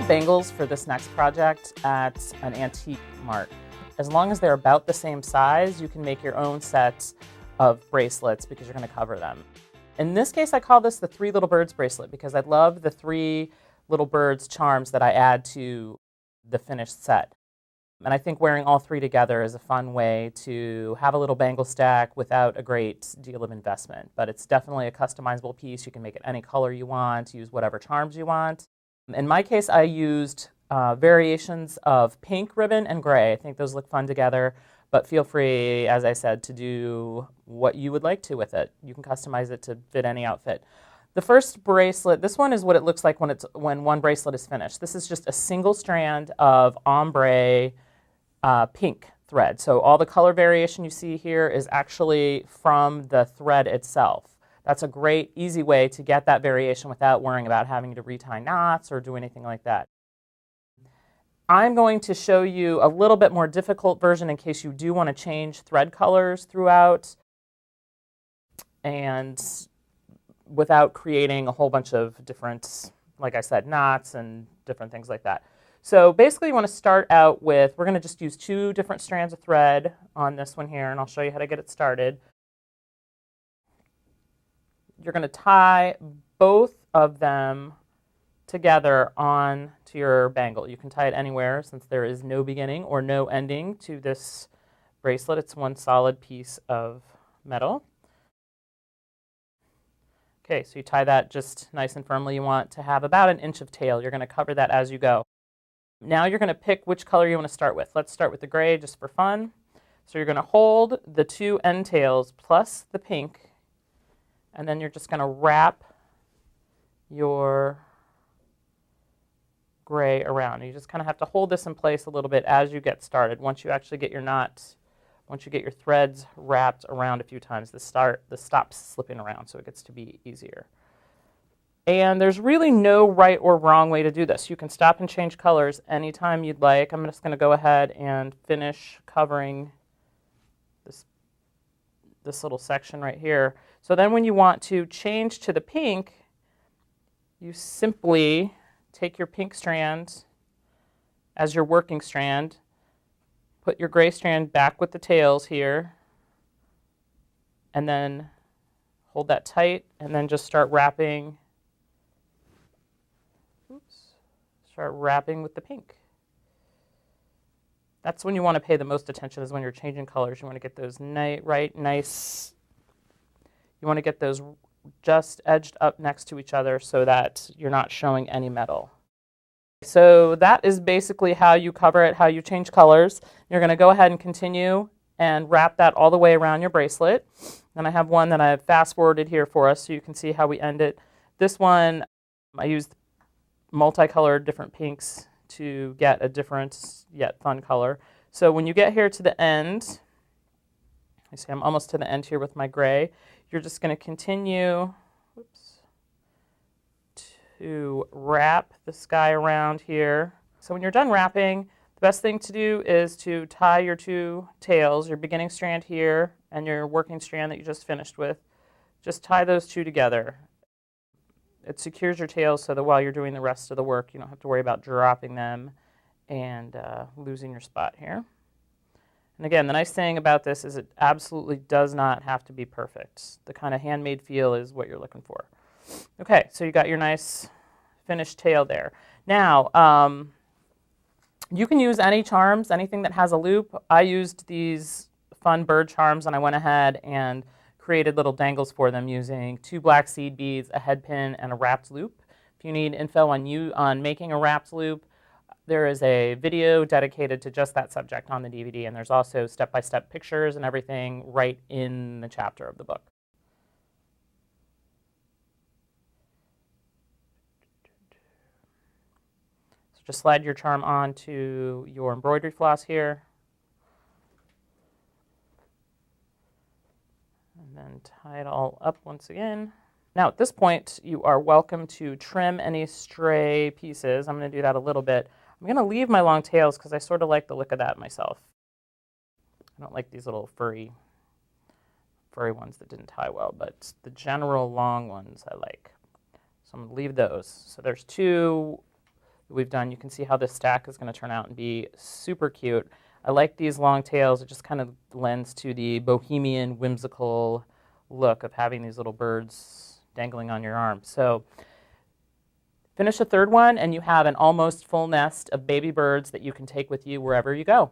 bangles for this next project at an antique mart. As long as they're about the same size, you can make your own sets of bracelets because you're going to cover them. In this case, I call this the Three Little Birds bracelet because I love the three little birds charms that I add to the finished set. And I think wearing all three together is a fun way to have a little bangle stack without a great deal of investment. But it's definitely a customizable piece. You can make it any color you want, use whatever charms you want. In my case, I used variations of pink ribbon and gray. I think those look fun together, but feel free, as I said, to do what you would like to with it. You can customize it to fit any outfit. The first bracelet, this one is what it looks like when one bracelet is finished. This is just a single strand of ombre pink thread. So all the color variation you see here is actually from the thread itself. That's a great, easy way to get that variation without worrying about having to retie knots or do anything like that. I'm going to show you a little bit more difficult version in case you do want to change thread colors throughout and without creating a whole bunch of different, like I said, knots and different things like that. So basically you want to start out with, we're going to just use 2 different strands of thread on this one here, and I'll show you how to get it started. You're going to tie both of them together on to your bangle. You can tie it anywhere since there is no beginning or no ending to this bracelet. It's one solid piece of metal. Okay, so you tie that just nice and firmly. You want to have about 1 inch of tail. You're going to cover that as you go. Now you're going to pick which color you want to start with. Let's start with the gray just for fun. So you're going to hold the 2 end tails plus the pink, and then you're just going to wrap your gray around. You just kind of have to hold this in place a little bit as you get started. Once you actually get your knots, once you get your threads wrapped around a few times, this stops slipping around, so it gets to be easier. And there's really no right or wrong way to do this. You can stop and change colors anytime you'd like. I'm just going to go ahead and finish covering this little section right here. So then when you want to change to the pink, you simply take your pink strand as your working strand, put your gray strand back with the tails here, and then hold that tight, and then just start wrapping. Start wrapping with the pink. That's when you want to pay the most attention, is when you're changing colors. You want to get those nice. You want to get those just edged up next to each other so that you're not showing any metal. So that is basically how you cover it, how you change colors. You're going to go ahead and continue and wrap that all the way around your bracelet. Then I have one that I've fast forwarded here for us so you can see how we end it. This one, I used multicolored different pinks to get a different yet fun color. So when you get here to the end, you see I'm almost to the end here with my gray, you're just going to continue to wrap this guy around here. So when you're done wrapping, the best thing to do is to tie your 2 tails, your beginning strand here and your working strand that you just finished with. Just tie those 2 together. It secures your tails so that while you're doing the rest of the work, you don't have to worry about dropping them and losing your spot here. And again, the nice thing about this is it absolutely does not have to be perfect. The kind of handmade feel is what you're looking for. Okay, so you got your nice finished tail there. Now, you can use any charms, anything that has a loop. I used these fun bird charms, and I went ahead and created little dangles for them using 2 black seed beads, a head pin, and a wrapped loop. If you need info on making a wrapped loop, there is a video dedicated to just that subject on the DVD, and there's also step-by-step pictures and everything right in the chapter of the book. So just slide your charm onto your embroidery floss here. And then tie it all up once again. Now at this point, you are welcome to trim any stray pieces. I'm going to do that a little bit. I'm going to leave my long tails because I sort of like the look of that myself. I don't like these little furry ones that didn't tie well, but the general long ones I like. So I'm going to leave those. So there's two we've done. You can see how this stack is going to turn out and be super cute. I like these long tails. It just kind of lends to the bohemian, whimsical look of having these little birds dangling on your arm. So finish a third one, and you have an almost full nest of baby birds that you can take with you wherever you go.